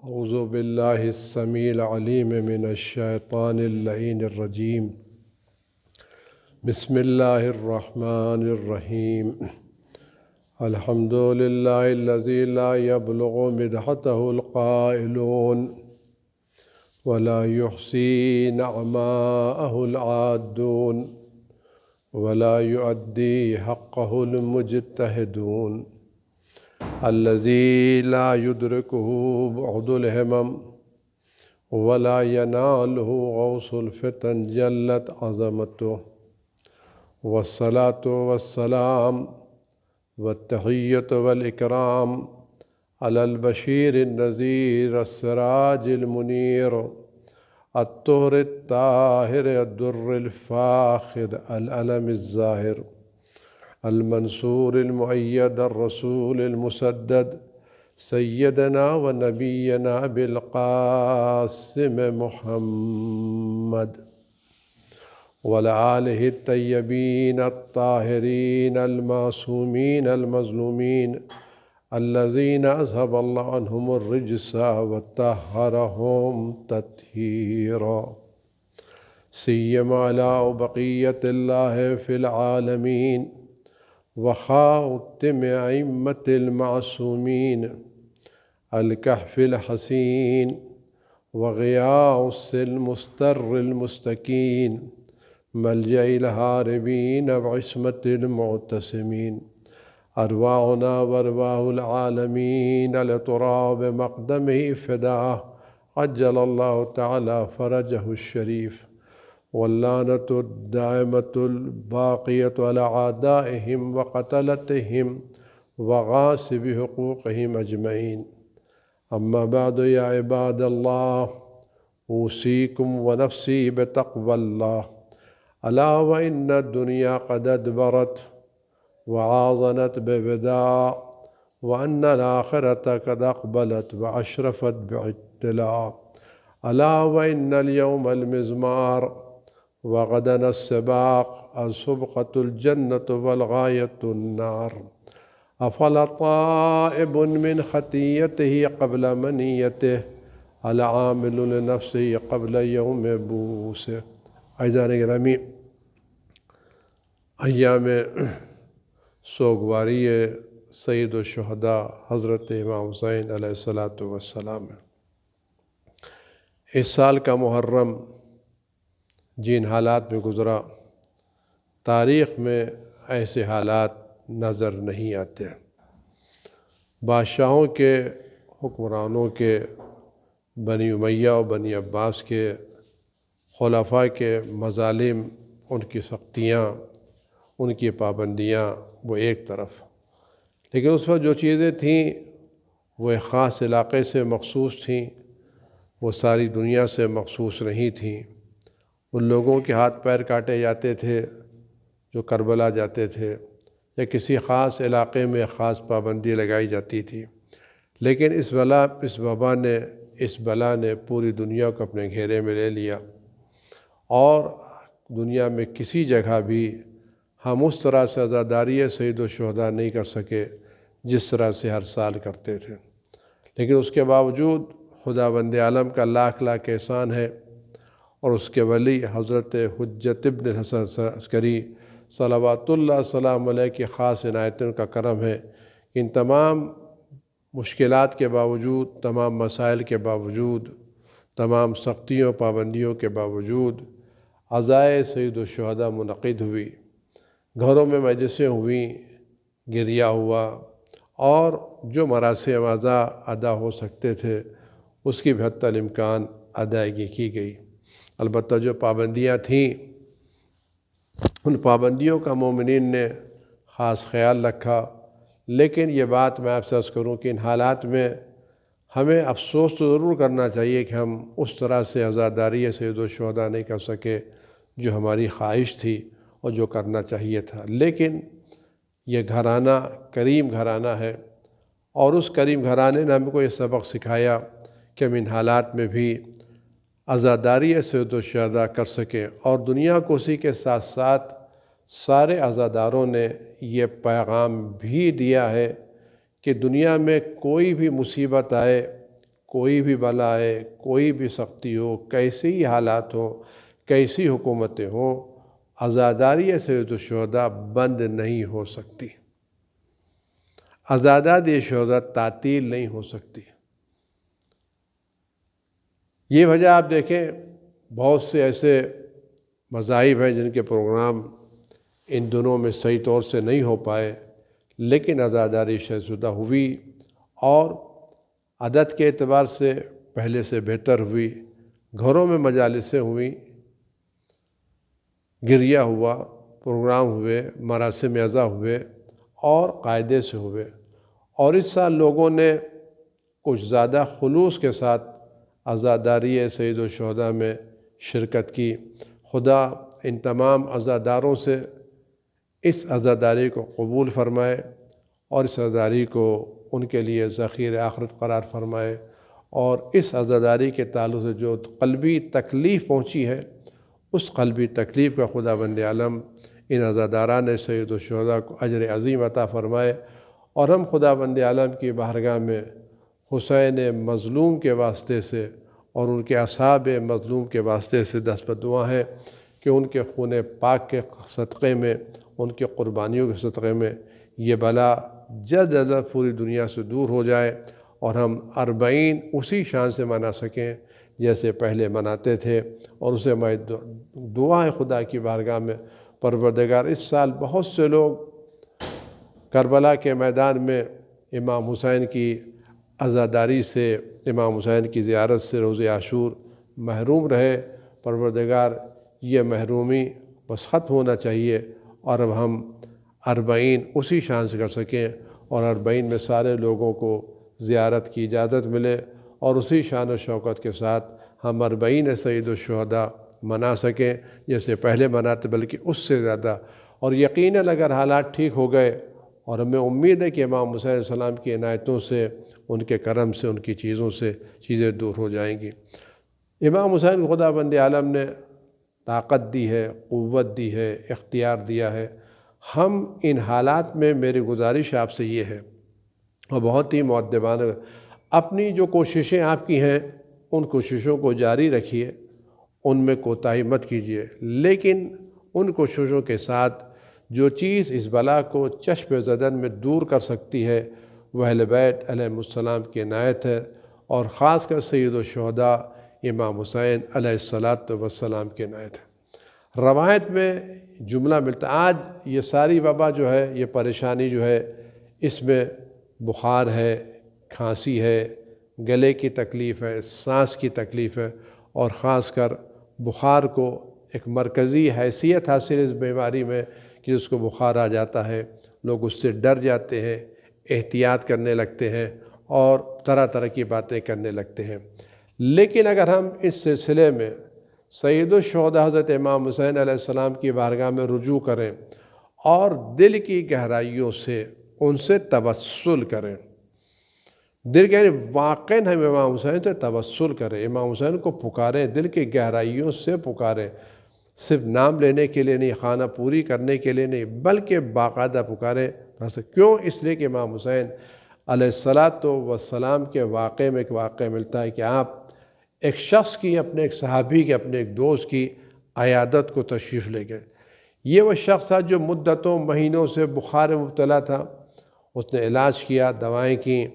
اعوذ باللہ السمیع العلیم من الشیطان اللعین الرجیم بسم اللہ الرحمن الرحیم الحمد للہ الذی لا یبلغ مدحتہ القائلون ولا یحصی نعماءہ العادون ولا یؤدی حقہ المجتہدون الذي لا يدركه بعد الهمم ولا يناله غوص الفتن جلت عظمته والصلاة والسلام والتحية والإكرام على البشير النذير السراج المنير الطهر الطاهر الدر الفاخر العلم الزاهر المنصور المؤيد الرسول المسدد سيدنا ونبينا بالقاسم محمد وعلى آله الطيبين الطاهرين المعصومين المظلومين الذين أذهب الله عنهم الرجس وطهرهم تطهيرا سيما على بقية الله في العالمين وخاتم أئمة المعصومين الكهف الحسين وغياث المستر المستكين ملجأ الهاربين وعصمة المعتصمين أرواحنا وأرواح العالمين لتراب مقدمه فداه عجل الله تعالى فرجه الشريف واللعنة الدائمة الباقية على أعدائهم وقتلتهم وغاصب حقوقهم أجمعين أما بعد يا عباد الله أوصيكم ونفسي بتقوى الله ألا وإن الدنيا قد أدبرت وعاظنت بوداع وأن الآخرة قد أقبلت وأشرفت باعتلاء ألا وإن اليوم المزمار وغدا السباق السبقة الجنة والغاية النار أفلا طائب من خطيته قبل منيته العامل لنفسه قبل يوم بوسه عزیزان گرامی، ایام سوگواری سید الشہداء حضرت امام حسین علیہ السلام اس سال کا محرم جن حالات میں گزرا، تاریخ میں ایسے حالات نظر نہیں آتے۔ بادشاہوں کے، حکمرانوں کے، بنی امیہ و بنی عباس کے، خلفاء کے مظالم، ان کی سختیاں، ان کی پابندیاں وہ ایک طرف، لیکن اس وقت جو چیزیں تھیں وہ ایک خاص علاقے سے مخصوص تھیں، وہ ساری دنیا سے مخصوص نہیں تھیں۔ ان لوگوں کے ہاتھ پیر کاٹے جاتے تھے جو کربلا جاتے تھے، یا کسی خاص علاقے میں خاص پابندی لگائی جاتی تھی، لیکن اس بلا نے پوری دنیا کو اپنے گھیرے میں لے لیا، اور دنیا میں کسی جگہ بھی ہم اس طرح سے عزاداری سید الشہداء نہیں کر سکے جس طرح سے ہر سال کرتے تھے۔ لیکن اس کے باوجود خداوند عالم کا لاکھ لاکھ احسان ہے، اور اس کے ولی حضرت حجت ابن الحسن عسکری صلوات اللہ السلام علیہ کی خاص عنایتوں کا کرم ہے کہ ان تمام مشکلات کے باوجود، تمام مسائل کے باوجود، تمام سختیوں پابندیوں کے باوجود عزائے سید الشہداء منعقد ہوئی، گھروں میں مجلسیں ہوئیں، گریہ ہوا، اور جو مراسم عزا ادا ہو سکتے تھے اس کی بحتی الامکان ادائیگی کی گئی۔ البتہ جو پابندیاں تھیں، ان پابندیوں کا مومنین نے خاص خیال رکھا، لیکن یہ بات میں آپ سے عرض کروں کہ ان حالات میں ہمیں افسوس تو ضرور کرنا چاہیے کہ ہم اس طرح سے عزاداری سید الشہداء نہیں کر سکے جو ہماری خواہش تھی اور جو کرنا چاہیے تھا، لیکن یہ گھرانہ کریم گھرانہ ہے، اور اس کریم گھرانے نے ہم کو یہ سبق سکھایا کہ ہم ان حالات میں بھی عزاداری سید الشہداء کر سکیں، اور دنیا کو اسی کے ساتھ ساتھ سارے عزاداروں نے یہ پیغام بھی دیا ہے کہ دنیا میں کوئی بھی مصیبت آئے، کوئی بھی بلا ہے، کوئی بھی سختی ہو، کیسے ہی حالات ہوں، کیسی حکومتیں ہوں، عزاداری سید الشہداء بند نہیں ہو سکتی، عزاداری شہداء تعطیل نہیں ہو سکتی۔ یہ وجہ آپ دیکھیں، بہت سے ایسے مذاہب ہیں جن کے پروگرام ان دنوں میں صحیح طور سے نہیں ہو پائے، لیکن عزاداری شہزادہ ہوئی اور عدد کے اعتبار سے پہلے سے بہتر ہوئی۔ گھروں میں مجالسیں ہوئیں، گریہ ہوا، پروگرام ہوئے، مراسم عزا ہوئے اور قاعدے سے ہوئے، اور اس سال لوگوں نے کچھ زیادہ خلوص کے ساتھ عزاداری سید الشہداء میں شرکت کی۔ خدا ان تمام عزاداروں سے اس عزاداری کو قبول فرمائے اور اس عزاداری کو ان کے لیے ذخیر آخرت قرار فرمائے، اور اس عزاداری کے تعلق سے جو قلبی تکلیف پہنچی ہے، اس قلبی تکلیف کا خدا بند عالم ان عزاداران سید الشہداء کو اجر عظیم عطا فرمائے، اور ہم خدا بند عالم کی بارگاہ میں حسین مظلوم کے واسطے سے اور ان کے اصحاب مظلوم کے واسطے سے دست بدعا ہے کہ ان کے خون پاک کے صدقے میں، ان کے قربانیوں کے صدقے میں یہ بلا جلد از جلد پوری دنیا سے دور ہو جائے، اور ہم 40 اسی شان سے منا سکیں جیسے پہلے مناتے تھے۔ اور اسے میں دعا ہے خدا کی بارگاہ میں، پروردگار اس سال بہت سے لوگ کربلا کے میدان میں امام حسین کی عزاداری سے، امام حسین کی زیارت سے روز عاشور محروم رہے۔ پروردگار یہ محرومی بس ختم ہونا چاہیے، اور اب ہم 40 اسی شان سے کر سکیں، اور 40 میں سارے لوگوں کو زیارت کی اجازت ملے، اور اسی شان و شوکت کے ساتھ ہم 40 سید الشہداء منا سکیں جیسے پہلے مناتے، بلکہ اس سے زیادہ۔ اور یقیناً اگر حالات ٹھیک ہو گئے، اور ہمیں امید ہے کہ امام حسین علیہ السلام کی عنایتوں سے، ان کے کرم سے، ان کی چیزوں سے چیزیں دور ہو جائیں گی۔ امام حسین کو خدا بند عالم نے طاقت دی ہے، قوت دی ہے، اختیار دیا ہے۔ ہم ان حالات میں میری گزارش آپ سے یہ ہے، اور بہت ہی مؤدبانہ، اپنی جو کوششیں آپ کی ہیں ان کوششوں کو جاری رکھیے، ان میں کوتاہی مت کیجیے، لیکن ان کوششوں کے ساتھ جو چیز اس بلا کو چشم زدن میں دور کر سکتی ہے وہ اہل بیت علیہ السلام کی عنایت ہے، اور خاص کر سید الشہداء امام حسین علیہ السلام کی عنایت ہے۔ روایت میں جملہ ملتا، آج یہ ساری وبا جو ہے، یہ پریشانی جو ہے، اس میں بخار ہے، کھانسی ہے، گلے کی تکلیف ہے، سانس کی تکلیف ہے، اور خاص کر بخار کو ایک مرکزی حیثیت حاصل اس بیماری میں کہ اس کو بخار آ جاتا ہے، لوگ اس سے ڈر جاتے ہیں، احتیاط کرنے لگتے ہیں، اور طرح طرح کی باتیں کرنے لگتے ہیں۔ لیکن اگر ہم اس سلسلے میں سید الشہداء حضرت امام حسین علیہ السلام کی بارگاہ میں رجوع کریں اور دل کی گہرائیوں سے ان سے توسل کریں، دل یعنی واقعاً ہم امام حسین سے توسل کریں، امام حسین کو پکاریں، دل کی گہرائیوں سے پکاریں، صرف نام لینے کے لیے نہیں، خانہ پوری کرنے کے لیے نہیں، بلکہ باقاعدہ پکاریں۔ کیوں؟ اس لیے کہ امام حسین علیہ السلام کے واقعے میں ایک واقعہ ملتا ہے کہ آپ ایک شخص کی، اپنے ایک صحابی کے، اپنے ایک دوست کی عیادت کو تشریف لے گئے۔ یہ وہ شخص تھا جو مدتوں مہینوں سے بخار میں مبتلا تھا، اس نے علاج کیا، دوائیں کیں،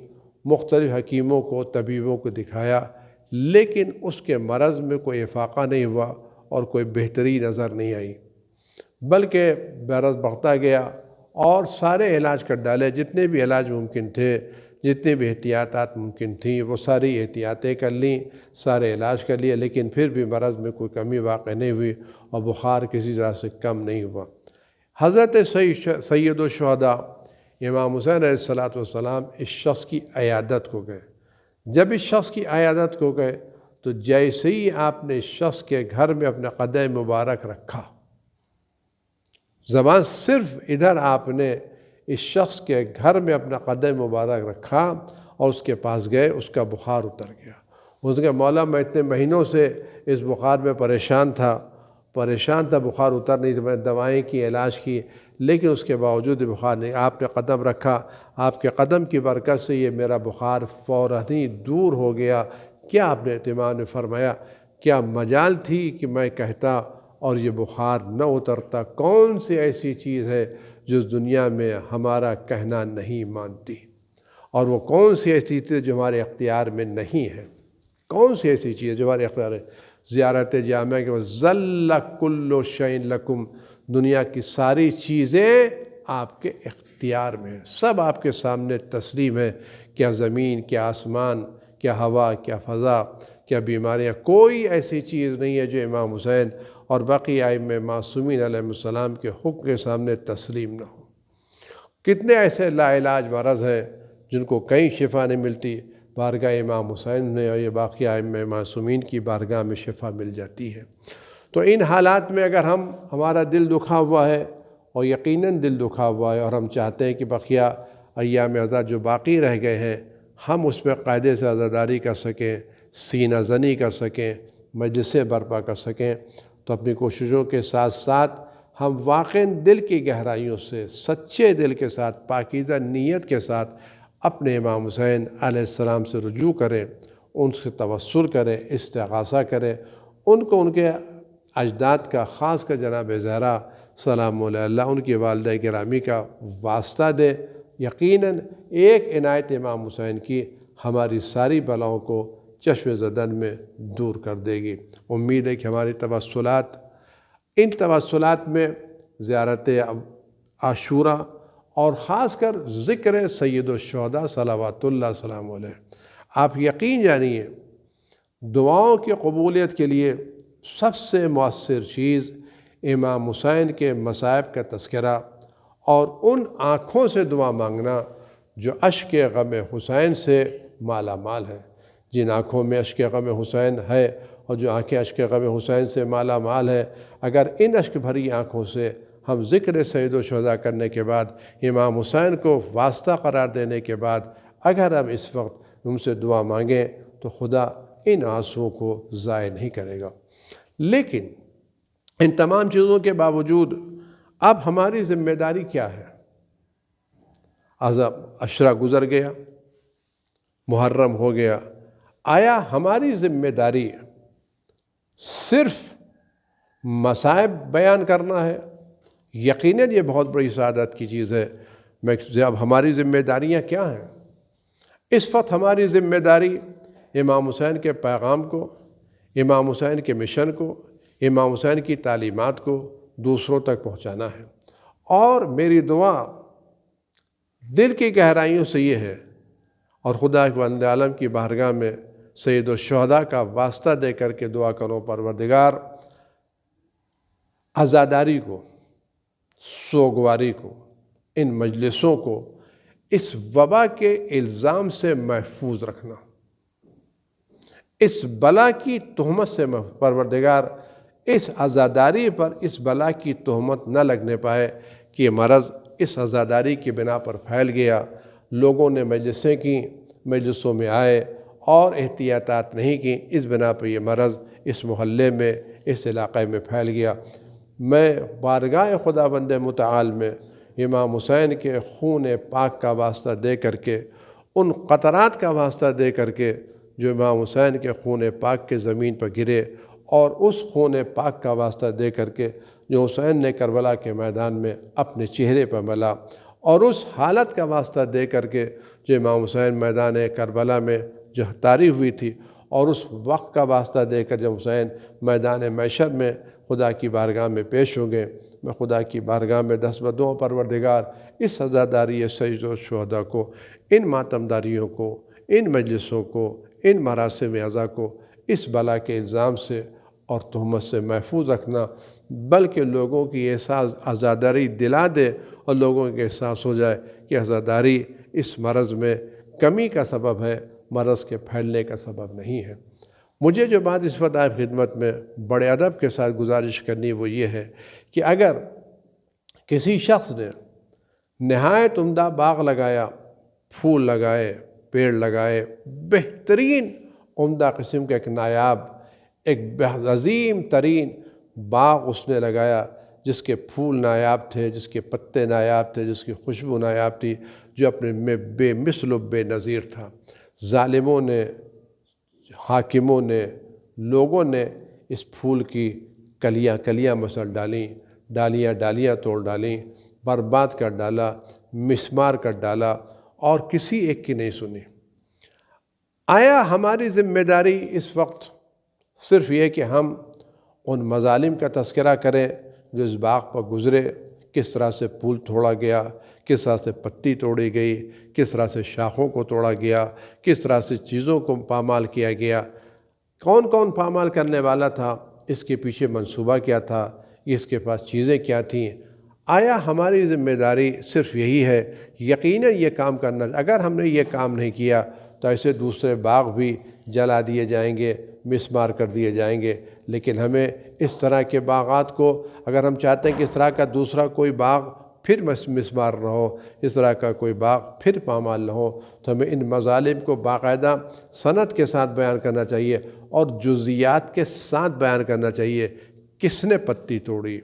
مختلف حکیموں کو، طبیبوں کو دکھایا، لیکن اس کے مرض میں کوئی افاقہ نہیں ہوا اور کوئی بہتری نظر نہیں آئی، بلکہ مرض بڑھتا گیا، اور سارے علاج کر ڈالے، جتنے بھی علاج ممکن تھے، جتنی بھی احتیاطات ممکن تھیں، وہ ساری احتیاطیں کر لیں، سارے علاج کر لیے، لیکن پھر بھی مرض میں کوئی کمی واقع نہیں ہوئی، اور بخار کسی طرح سے کم نہیں ہوا۔ حضرت سید الشہداء امام حسین علیہ السلام اس شخص کی عیادت کو گئے۔ جب اس شخص کی عیادت کو گئے تو جیسے ہی آپ نے اس شخص کے گھر میں اپنا قدم مبارک رکھا، زبان صرف ادھر آپ نے اس شخص کے گھر میں اپنا قدم مبارک رکھا اور اس کے پاس گئے، اس کا بخار اتر گیا۔ اس نے کہا مولا میں اتنے مہینوں سے اس بخار میں پریشان تھا، بخار اتر نہیں، میں دوائیں کی، علاج کی، لیکن اس کے باوجود بخار نہیں۔ آپ نے قدم رکھا، آپ کے قدم کی برکت سے یہ میرا بخار فوراً ہی دور ہو گیا۔ کیا آپ نے اہتمام نے فرمایا، کیا مجال تھی کہ میں کہتا اور یہ بخار نہ اترتا؟ کون سی ایسی چیز ہے جو اس دنیا میں ہمارا کہنا نہیں مانتی؟ اور وہ کون سی ایسی چیز جو ہمارے اختیار میں نہیں ہے؟ کون سی ایسی چیز جو ہمارے اختیار ہے؟ زیارت جامعہ کے بعد ذل کل شیء لکم، دنیا کی ساری چیزیں آپ کے اختیار میں ہیں، سب آپ کے سامنے تسلیم ہے۔ کیا زمین، کیا آسمان، کیا ہوا، کیا فضا، کیا بیماریاں، کوئی ایسی چیز نہیں ہے جو امام حسین اور باقی ائمہ معصومین علیہ السلام کے حکم کے سامنے تسلیم نہ ہو۔ کتنے ایسے لا علاج مرض ہیں جن کو کہیں شفا نہیں ملتی، بارگاہ امام حسین نے اور یہ باقی ائمہ معصومین کی بارگاہ میں شفا مل جاتی ہے۔ تو ان حالات میں اگر ہمارا دل دکھا ہوا ہے، اور یقیناً دل دکھا ہوا ہے، اور ہم چاہتے ہیں کہ بقیہ ایام اعزاء جو باقی رہ گئے ہیں ہم اس پہ قاعدے سے عزاداری کر سکیں، سینہ زنی کر سکیں، مجلسیں برپا کر سکیں، تو اپنی کوششوں کے ساتھ ساتھ ہم واقعاً دل کی گہرائیوں سے، سچے دل کے ساتھ، پاکیزہ نیت کے ساتھ اپنے امام حسین علیہ السلام سے رجوع کریں، ان سے توسل کریں، استغاثہ کریں، ان کو ان کے اجداد کا، خاص کر جناب زہرا سلام اللہ ان کی والدہ گرامی کا واسطہ دے۔ یقیناً ایک عنایت امام حسین کی ہماری ساری بلاؤں کو چشم زدن میں دور کر دے گی۔ امید ہے کہ ہماری توسلات، ان توسلات میں زیارت عاشوراء اور خاص کر ذکر سید الشہداء صلوات اللہ سلام علیہ، آپ یقین جانیے دعاؤں کی قبولیت کے لیے سب سے مؤثر چیز امام حسین کے مصائب کا تذکرہ اور ان آنکھوں سے دعا مانگنا جو اشک غم حسین سے مالا مال ہے۔ جن آنکھوں میں اشک غم حسین ہے اور جو آنکھیں اشک غم حسین سے مالا مال ہے، اگر ان اشک بھری آنکھوں سے ہم ذکر سید الشہداء کرنے کے بعد، امام حسین کو واسطہ قرار دینے کے بعد اگر ہم اس وقت ان سے دعا مانگیں تو خدا ان آنسوؤں کو ضائع نہیں کرے گا۔ لیکن ان تمام چیزوں کے باوجود اب ہماری ذمہ داری کیا ہے؟ عشرہ گزر گیا، محرم ہو گیا، آیا ہماری ذمہ داری صرف مصائب بیان کرنا ہے؟ یقیناً یہ بہت بڑی سعادت کی چیز ہے۔ اب ہماری ذمہ داریاں کیا ہیں؟ اس وقت ہماری ذمہ داری امام حسین کے پیغام کو، امام حسین کے مشن کو، امام حسین کی تعلیمات کو دوسروں تک پہنچانا ہے۔ اور میری دعا دل کی گہرائیوں سے یہ ہے، اور خدا کے بندے عالم کی بارگاہ میں سید الشہداء کا واسطہ دے کر کے دعا کرو، پروردگار عزاداری کو، سوگواری کو، ان مجلسوں کو اس وبا کے الزام سے محفوظ رکھنا، اس بلا کی تہمت سے پروردگار اس عزاداری پر اس بلا کی تہمت نہ لگنے پائے کہ یہ مرض اس عزاداری کی بنا پر پھیل گیا، لوگوں نے مجلسیں کی، مجلسوں میں آئے اور احتیاطات نہیں کی، اس بنا پر یہ مرض اس محلے میں، اس علاقے میں پھیل گیا۔ میں بارگاہ خدا بند متعال میں امام حسین کے خون پاک کا واسطہ دے کر کے، ان قطرات کا واسطہ دے کر کے جو امام حسین کے خون پاک کے زمین پر گرے، اور اس خون پاک کا واسطہ دے کر کے جو حسین نے کربلا کے میدان میں اپنے چہرے پر ملا، اور اس حالت کا واسطہ دے کر کے جو امام حسین میدان کربلا میں جو طاری ہوئی تھی، اور اس وقت کا واسطہ دے کر جب حسین میدان محشر میں خدا کی بارگاہ میں پیش ہو گئے، میں خدا کی بارگاہ میں دست بدعا پروردگار اس عزاداری سید الشہداء کو، ان ماتمداریوں کو، ان مجلسوں کو، ان مراسم عزا کو اس بلا کے الزام سے اور تہمت سے محفوظ رکھنا، بلکہ لوگوں کی احساس عزاداری دلا دے اور لوگوں کے احساس ہو جائے کہ عزاداری اس مرض میں کمی کا سبب ہے، مرض کے پھیلنے کا سبب نہیں ہے۔ مجھے جو بات اس وقت آپ خدمت میں بڑے ادب کے ساتھ گزارش کرنی وہ یہ ہے کہ اگر کسی شخص نے نہایت عمدہ باغ لگایا، پھول لگائے، پیڑ لگائے، بہترین عمدہ قسم کا ایک نایاب، ایک عظیم ترین باغ اس نے لگایا جس کے پھول نایاب تھے، جس کے پتے نایاب تھے، جس کی خوشبو نایاب تھی، جو اپنے میں بے مثل و بے نظیر تھا۔ ظالموں نے، حاکموں نے، لوگوں نے اس پھول کی کلیاں کلیاں مسل ڈالیں، ڈالیاں ڈالیاں توڑ ڈالیں، برباد کر ڈالا، مسمار کر ڈالا، اور کسی ایک کی نہیں سنی۔ آیا ہماری ذمہ داری اس وقت صرف یہ کہ ہم ان مظالم کا تذکرہ کریں جو اس باغ پر گزرے، کس طرح سے پھول توڑا گیا، کس طرح سے پتی توڑی گئی، کس طرح سے شاخوں کو توڑا گیا، کس طرح سے چیزوں کو پامال کیا گیا، کون کون پامال کرنے والا تھا، اس کے پیچھے منصوبہ کیا تھا، اس کے پاس چیزیں کیا تھیں؟ آیا ہماری ذمہ داری صرف یہی ہے؟ یقیناً یہ کام کرنا، اگر ہم نے یہ کام نہیں کیا تو ایسے دوسرے باغ بھی جلا دیے جائیں گے، مسمار کر دیے جائیں گے۔ لیکن ہمیں اس طرح کے باغات کو، اگر ہم چاہتے ہیں کہ اس طرح کا دوسرا کوئی باغ پھر مسمار نہ ہو، اس طرح کا کوئی باغ پھر پامال نہ ہو، تو ہمیں ان مظالم کو باقاعدہ سند کے ساتھ بیان کرنا چاہیے اور جزیات کے ساتھ بیان کرنا چاہیے۔ کس نے پتی توڑی،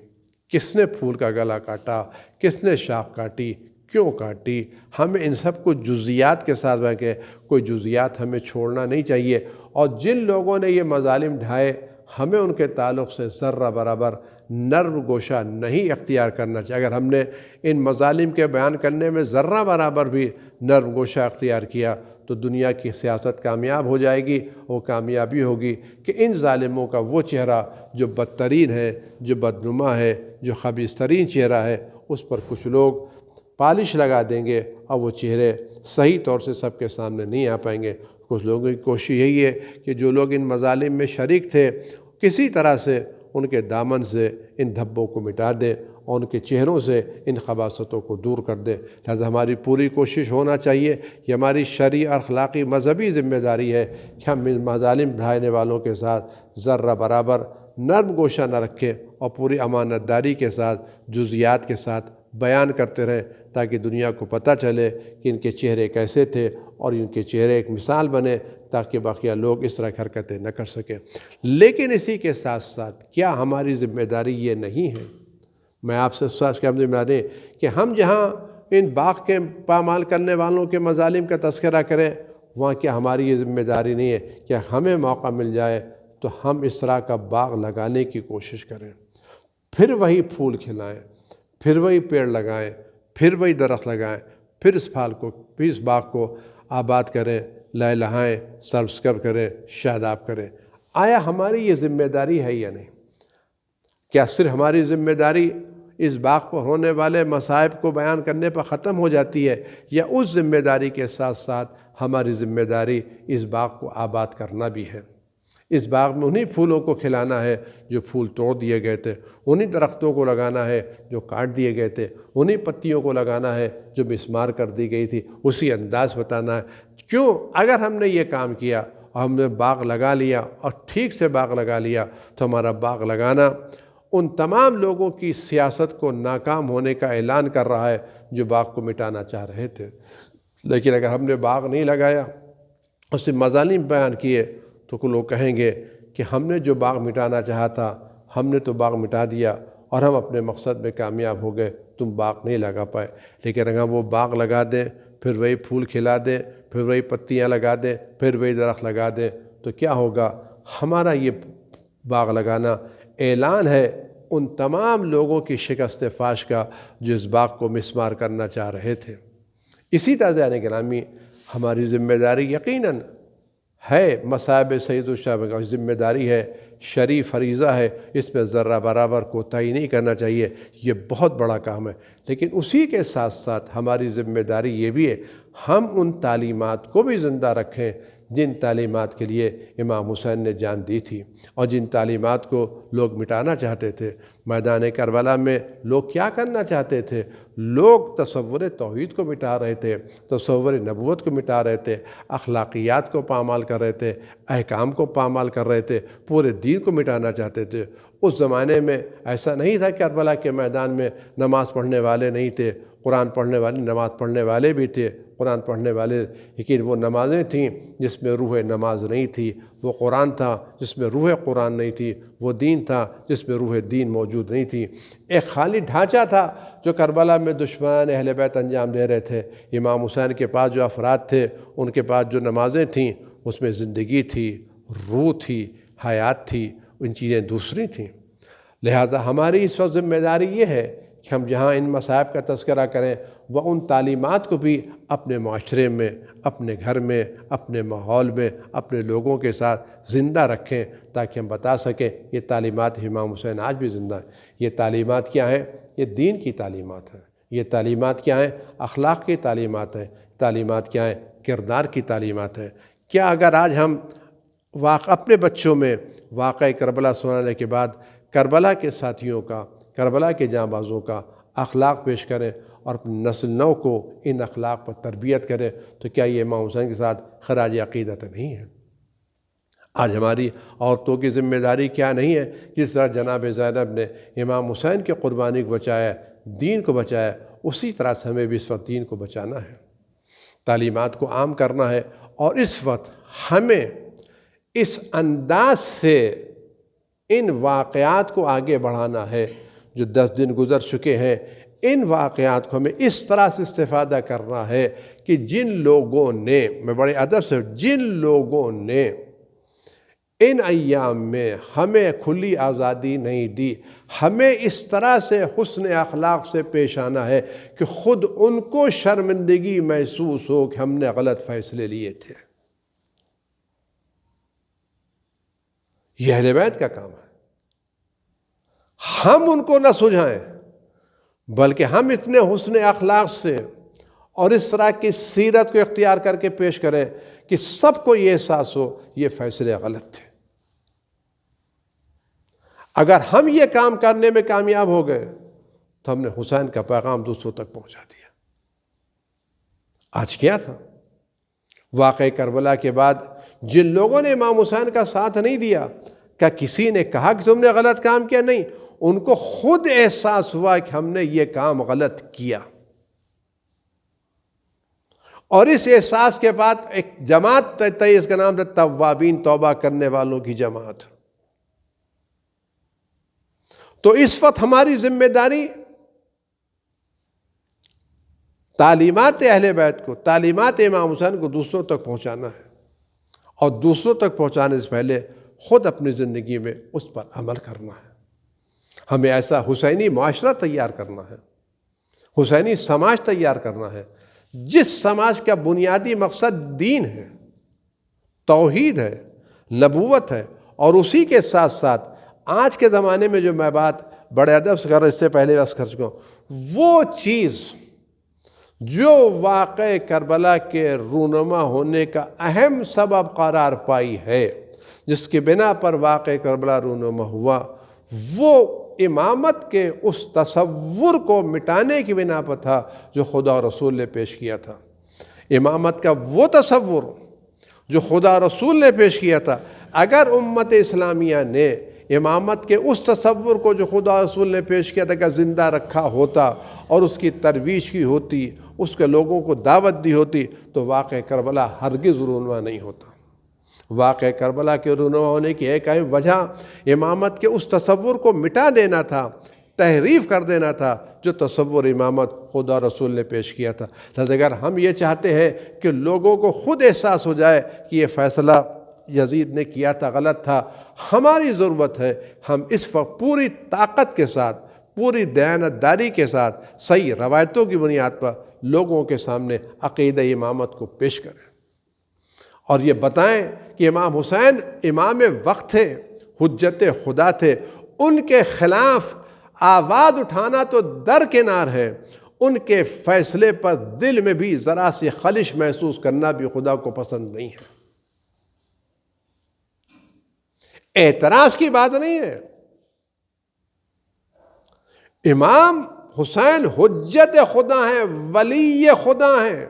کس نے پھول کا گلا کاٹا، کس نے شاخ کاٹی، کیوں کاٹی، ہمیں ان سب کو جزیات کے ساتھ بیان کریں۔ کوئی جزیات ہمیں چھوڑنا نہیں چاہیے، اور جن لوگوں نے یہ مظالم ڈھائے ہمیں ان کے تعلق سے ذرہ برابر نرم گوشہ نہیں اختیار کرنا چاہیے۔ اگر ہم نے ان مظالم کے بیان کرنے میں ذرہ برابر بھی نرم گوشہ اختیار کیا تو دنیا کی سیاست کامیاب ہو جائے گی۔ وہ کامیابی ہوگی کہ ان ظالموں کا وہ چہرہ جو بدترین ہے، جو بدنما ہے، جو خبیث ترین چہرہ ہے، اس پر کچھ لوگ پالش لگا دیں گے اور وہ چہرے صحیح طور سے سب کے سامنے نہیں آ پائیں گے۔ کچھ لوگوں کی کوشش یہی ہے کہ جو لوگ ان مظالم میں شریک تھے کسی طرح سے ان کے دامن سے ان دھبوں کو مٹا دیں اور ان کے چہروں سے ان خباثتوں کو دور کر دیں۔ لہذا ہماری پوری کوشش ہونا چاہیے، یہ ہماری شرعی اور اخلاقی مذہبی ذمہ داری ہے کہ ہم ان مظالم ڈھائنے والوں کے ساتھ ذرہ برابر نرم گوشہ نہ رکھیں اور پوری امانت داری کے ساتھ جزیات کے ساتھ بیان کرتے رہیں، تاکہ دنیا کو پتہ چلے کہ ان کے چہرے کیسے تھے اور ان کے چہرے ایک مثال بنے، تاکہ باقیہ لوگ اس طرح کی حرکتیں نہ کر سکیں۔ لیکن اسی کے ساتھ ساتھ کیا ہماری ذمہ داری یہ نہیں ہے؟ میں آپ سے سوال کرنے میں دیں کہ ہم جہاں ان باغ کے پامال کرنے والوں کے مظالم کا تذکرہ کریں، وہاں کیا ہماری یہ ذمہ داری نہیں ہے کہ ہمیں موقع مل جائے تو ہم اس طرح کا باغ لگانے کی کوشش کریں، پھر وہی پھول کھلائیں، پھر وہی پیڑ لگائیں، پھر وہی درخت لگائیں، پھر اس باغ کو آباد کریں، لہلہائیں، سرسبز کریں، شاداب کریں؟ آیا ہماری یہ ذمہ داری ہے یا نہیں؟ کیا صرف ہماری ذمہ داری اس باغ پر ہونے والے مصائب کو بیان کرنے پر ختم ہو جاتی ہے، یا اس ذمہ داری کے ساتھ ساتھ ہماری ذمہ داری اس باغ کو آباد کرنا بھی ہے؟ اس باغ میں انہی پھولوں کو کھلانا ہے جو پھول توڑ دیے گئے تھے، انہی درختوں کو لگانا ہے جو کاٹ دیے گئے تھے، انہی پتیوں کو لگانا ہے جو مسمار کر دی گئی تھی، اسی انداز بتانا ہے۔ کیوں؟ اگر ہم نے یہ کام کیا اور ہم نے باغ لگا لیا اور ٹھیک سے باغ لگا لیا تو ہمارا باغ لگانا ان تمام لوگوں کی سیاست کو ناکام ہونے کا اعلان کر رہا ہے جو باغ کو مٹانا چاہ رہے تھے۔ لیکن اگر ہم نے باغ نہیں لگایا، اس سے مظالم بیان کیے، تو لوگ کہیں گے کہ ہم نے جو باغ مٹانا چاہا تھا ہم نے تو باغ مٹا دیا اور ہم اپنے مقصد میں کامیاب ہو گئے، تم باغ نہیں لگا پائے۔ لیکن اگر ہم وہ باغ لگا دیں، پھر وہی پھول کھلا دیں، پھر وہی پتیاں لگا دیں، پھر وہی درخت لگا دیں، تو کیا ہوگا؟ ہمارا یہ باغ لگانا اعلان ہے ان تمام لوگوں کی شکست فاش کا جو اس باغ کو مسمار کرنا چاہ رہے تھے۔ اسی طرح گرامی ہماری ذمہ داری یقیناً ہے، مصائب سید الشعب کا ذمہ داری ہے، شرعی فریضہ ہے، اس پہ ذرہ برابر کوتاہی نہیں کرنا چاہیے، یہ بہت بڑا کام ہے۔ لیکن اسی کے ساتھ ساتھ ہماری ذمہ داری یہ بھی ہے ہم ان تعلیمات کو بھی زندہ رکھیں جن تعلیمات کے لیے امام حسین نے جان دی تھی اور جن تعلیمات کو لوگ مٹانا چاہتے تھے۔ میدان کربلا میں لوگ کیا کرنا چاہتے تھے؟ لوگ تصور توحید کو مٹا رہے تھے، تصور نبوت کو مٹا رہے تھے، اخلاقیات کو پامال کر رہے تھے، احکام کو پامال کر رہے تھے، پورے دین کو مٹانا چاہتے تھے۔ اس زمانے میں ایسا نہیں تھا کہ کربلا کے میدان میں نماز پڑھنے والے نہیں تھے، قرآن پڑھنے والے، نماز پڑھنے والے بھی تھے، قرآن پڑھنے والے، لیکن وہ نمازیں تھیں جس میں روح نماز نہیں تھی، وہ قرآن تھا جس میں روح قرآن نہیں تھی، وہ دین تھا جس میں روح دین موجود نہیں تھی۔ ایک خالی ڈھانچہ تھا جو کربلا میں دشمنان اہل بیت انجام دے رہے تھے۔ امام حسین کے پاس جو افراد تھے، ان کے پاس جو نمازیں تھیں، اس میں زندگی تھی، روح تھی، حیات تھی، ان چیزیں دوسری تھیں۔ لہٰذا ہماری اس وقت ذمہ داری یہ ہے کہ ہم جہاں ان مصائب کا تذکرہ کریں، وہ ان تعلیمات کو بھی اپنے معاشرے میں، اپنے گھر میں، اپنے ماحول میں، اپنے لوگوں کے ساتھ زندہ رکھیں، تاکہ ہم بتا سکیں یہ تعلیمات امام حسین آج بھی زندہ ہیں۔ یہ تعلیمات کیا ہیں؟ یہ دین کی تعلیمات ہیں۔ یہ تعلیمات کیا ہیں؟ اخلاق کی تعلیمات ہیں۔ تعلیمات کیا ہیں؟ کردار کی تعلیمات ہیں۔ کیا اگر آج ہم اپنے بچوں میں واقعہ کربلا سنانے کے بعد کربلا کے ساتھیوں کا، کربلا کے جاں بازوں کا اخلاق پیش کریں اور اپنی نسل نو کو ان اخلاق پر تربیت کریں، تو کیا یہ امام حسین کے ساتھ خراج عقیدت نہیں ہے؟ آج ہماری عورتوں کی ذمہ داری کیا نہیں ہے؟ جس طرح جناب زینب نے امام حسین کی قربانی کو بچایا، دین کو بچایا، اسی طرح سے ہمیں بھی اس وقت دین کو بچانا ہے، تعلیمات کو عام کرنا ہے۔ اور اس وقت ہمیں اس انداز سے ان واقعات کو آگے بڑھانا ہے۔ جو 10 دن گزر چکے ہیں، ان واقعات کو ہمیں اس طرح سے استفادہ کرنا ہے کہ جن لوگوں نے، میں بڑے ادب سے، جن لوگوں نے ان ایام میں ہمیں کھلی آزادی نہیں دی، ہمیں اس طرح سے حسن اخلاق سے پیش آنا ہے کہ خود ان کو شرمندگی محسوس ہو کہ ہم نے غلط فیصلے لیے تھے۔ یہ اہل بیت کا کام ہے۔ ہم ان کو نہ سجھائیں، بلکہ ہم اتنے حسن اخلاق سے اور اس طرح کی سیرت کو اختیار کر کے پیش کریں کہ سب کو یہ احساس ہو یہ فیصلے غلط تھے۔ اگر ہم یہ کام کرنے میں کامیاب ہو گئے تو ہم نے حسین کا پیغام دوسروں تک پہنچا دیا۔ آج کیا تھا؟ واقعہ کربلا کے بعد جن لوگوں نے امام حسین کا ساتھ نہیں دیا، کیا کسی نے کہا کہ تم نے غلط کام کیا؟ نہیں، ان کو خود احساس ہوا کہ ہم نے یہ کام غلط کیا، اور اس احساس کے بعد ایک جماعت تئی، اس کا نام تھا توابین، توبہ کرنے والوں کی جماعت۔ تو اس وقت ہماری ذمہ داری تعلیمات اہل بیت کو، تعلیمات امام حسین کو دوسروں تک پہنچانا ہے، اور دوسروں تک پہنچانے سے پہلے خود اپنی زندگی میں اس پر عمل کرنا ہے۔ ہمیں ایسا حسینی معاشرہ تیار کرنا ہے، حسینی سماج تیار کرنا ہے، جس سماج کا بنیادی مقصد دین ہے، توحید ہے، نبوت ہے، اور اسی کے ساتھ ساتھ آج کے زمانے میں جو میں بات بڑے ادب سے کر رہا، اس سے پہلے بس کر چکا ہوں، وہ چیز جو واقع کربلا کے رونما ہونے کا اہم سبب قرار پائی ہے، جس کے بنا پر واقع کربلا رونما ہوا، وہ امامت کے اس تصور کو مٹانے کی بنا پر تھا جو خدا اور رسول نے پیش کیا تھا۔ امامت کا وہ تصور جو خدا اور رسول نے پیش کیا تھا، اگر امت اسلامیہ نے امامت کے اس تصور کو جو خدا اور رسول نے پیش کیا تھا کہ زندہ رکھا ہوتا اور اس کی ترویج کی ہوتی، اس کے لوگوں کو دعوت دی ہوتی، تو واقع کربلا ہرگز رونما نہیں ہوتا۔ واقع کربلا کے رونما ہونے کی ایک اہم وجہ امامت کے اس تصور کو مٹا دینا تھا، تحریف کر دینا تھا جو تصور امامت خدا رسول نے پیش کیا تھا۔ لہذا اگر ہم یہ چاہتے ہیں کہ لوگوں کو خود احساس ہو جائے کہ یہ فیصلہ یزید نے کیا تھا غلط تھا، ہماری ضرورت ہے ہم اس وقت پوری طاقت کے ساتھ، پوری دیانتداری کے ساتھ، صحیح روایتوں کی بنیاد پر لوگوں کے سامنے عقیدہ امامت کو پیش کریں، اور یہ بتائیں کہ امام حسین امام وقت تھے، حجت خدا تھے، ان کے خلاف آواز اٹھانا تو درکنار ہے، ان کے فیصلے پر دل میں بھی ذرا سی خلش محسوس کرنا بھی خدا کو پسند نہیں ہے۔ اعتراض کی بات نہیں ہے، امام حسین حجت خدا ہیں، ولی خدا ہیں،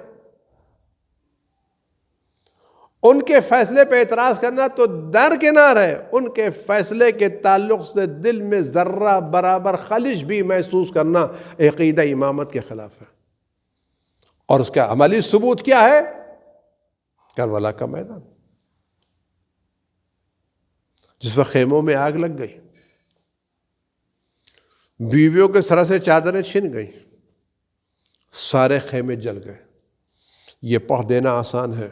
ان کے فیصلے پہ اعتراض کرنا تو درکنار ہے، ان کے فیصلے کے تعلق سے دل میں ذرہ برابر خلش بھی محسوس کرنا عقیدہ امامت کے خلاف ہے۔ اور اس کا عملی ثبوت کیا ہے؟ کربلا کا میدان، جس وقت خیموں میں آگ لگ گئی، بیویوں کے سر سے چادریں چھن گئیں، سارے خیمے جل گئے۔ یہ پڑھ دینا آسان ہے،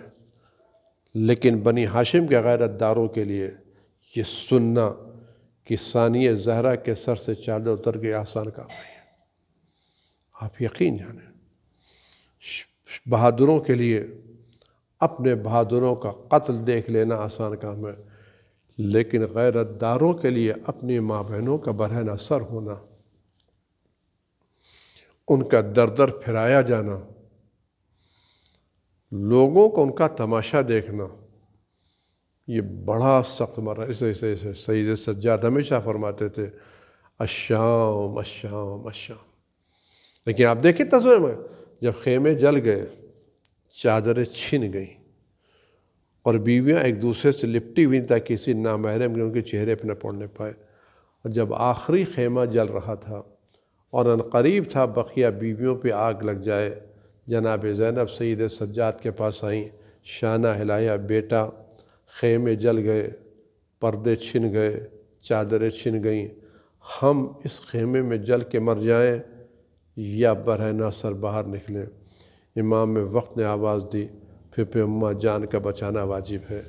لیکن بنی ہاشم کے غیرت داروں کے لیے یہ سننا کہ ثانیہ زہرا کے سر سے چادر اتر گئی آسان کام نہیں ہے۔ آپ یقین جانیں، بہادروں کے لیے اپنے بہادروں کا قتل دیکھ لینا آسان کام ہے، لیکن غیرت داروں کے لیے اپنی ماں بہنوں کا برہنہ سر ہونا، ان کا در در پھرایا جانا، لوگوں کو ان کا تماشا دیکھنا، یہ بڑا سخت مرحلہ۔ اسے سید سجاد ہمیشہ فرماتے تھے الشام الشام الشام۔ لیکن آپ دیکھیں تصویر میں، جب خیمے جل گئے، چادریں چھن گئیں، اور بیویاں ایک دوسرے سے لپٹی ہوئی تاکہ کسی نامحرم کے ان کے چہرے پہ نہ پڑنے پائے، اور جب آخری خیمہ جل رہا تھا اور ان قریب تھا بقیہ بیویوں پہ آگ لگ جائے، جناب زینب سید سجاد کے پاس آئیں، شانہ ہلایا، بیٹا خیمے جل گئے، پردے چھن گئے، چادریں چھن گئیں، ہم اس خیمے میں جل کے مر جائیں یا برہنہ سر باہر نکلیں؟ امام وقت نے آواز دی، پھر اماں جان کا بچانا واجب ہے۔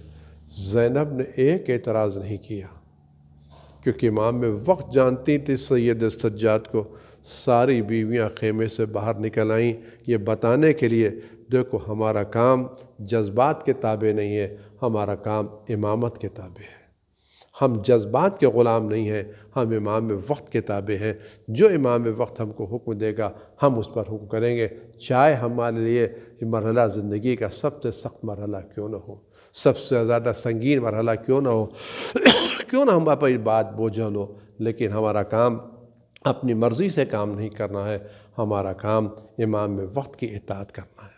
زینب نے ایک اعتراض نہیں کیا، کیونکہ امام وقت جانتی تھی سید سجاد کو۔ ساری بیویاں خیمے سے باہر نکل آئیں، یہ بتانے کے لیے دیکھو ہمارا کام جذبات کے تابع نہیں ہے، ہمارا کام امامت کے تابع ہے۔ ہم جذبات کے غلام نہیں ہیں، ہم امام وقت کے تابع ہیں۔ جو امام وقت ہم کو حکم دے گا ہم اس پر حکم کریں گے، چاہے ہمارے لیے یہ مرحلہ زندگی کا سب سے سخت مرحلہ کیوں نہ ہو، سب سے زیادہ سنگین مرحلہ کیوں نہ ہو، کیوں نہ ہم پر بات بوجھل ہو، لیکن ہمارا کام اپنی مرضی سے کام نہیں کرنا ہے، ہمارا کام امام وقت کی اطاعت کرنا ہے۔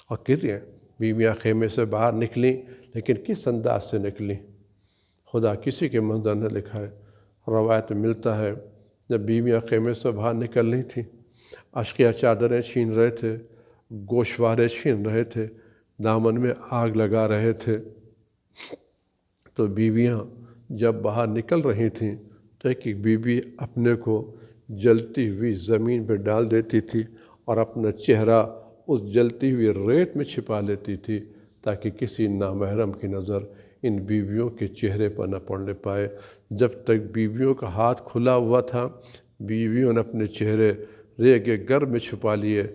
اور کہتے بیویاں خیمے سے باہر نکلیں، لیکن کس انداز سے نکلیں؟ خدا کسی کے منظر نہ لکھا ہے۔ روایت میں ملتا ہے جب بیویاں خیمے سے باہر نکل رہی تھیں، اشقیہ چادریں چھین رہے تھے، گوشوارے چھین رہے تھے، دامن میں آگ لگا رہے تھے، تو بیویاں جب باہر نکل رہی تھیں تو ایک ایک بیوی اپنے کو جلتی ہوئی زمین پہ ڈال دیتی تھی اور اپنا چہرہ اس جلتی ہوئی ریت میں چھپا لیتی تھی تاکہ کسی نامحرم کی نظر ان بیویوں کے چہرے پر نہ پڑنے پائے۔ جب تک بیویوں کا ہاتھ کھلا ہوا تھا، بیویوں نے اپنے چہرے ریگ گر میں چھپا لیے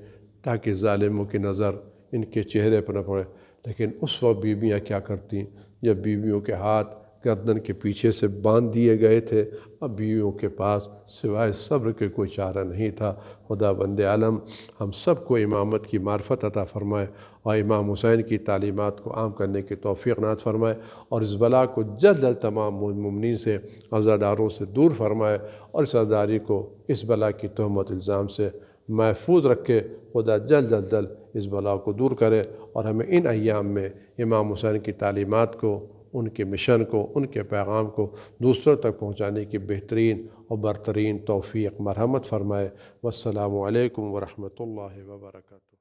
تاکہ ظالموں کی نظر ان کے چہرے پر نہ پڑے۔ لیکن اس وقت بیویاں کیا کرتیں؟ جب بیویوں کے ہاتھ گردن کے پیچھے سے باندھ دیے گئے تھے، اب بیویوں کے پاس سوائے صبر کے کوئی چارہ نہیں تھا۔ خدا بند عالم ہم سب کو امامت کی معرفت عطا فرمائے اور امام حسین کی تعلیمات کو عام کرنے کی توفیق عنایت فرمائے، اور اس بلا کو جلد از تمام مومنین سے، عزاداروں سے دور فرمائے، اور اس عزاداری کو اس بلا کی تہمت الزام سے محفوظ رکھے۔ خدا جلد از جلد اس بلا کو دور کرے اور ہمیں ان ایام میں امام حسین کی تعلیمات کو، ان کے مشن کو، ان کے پیغام کو دوسروں تک پہنچانے کی بہترین اور برترین توفیق مرحمت فرمائے۔ والسلام علیکم ورحمۃ اللہ وبرکاتہ۔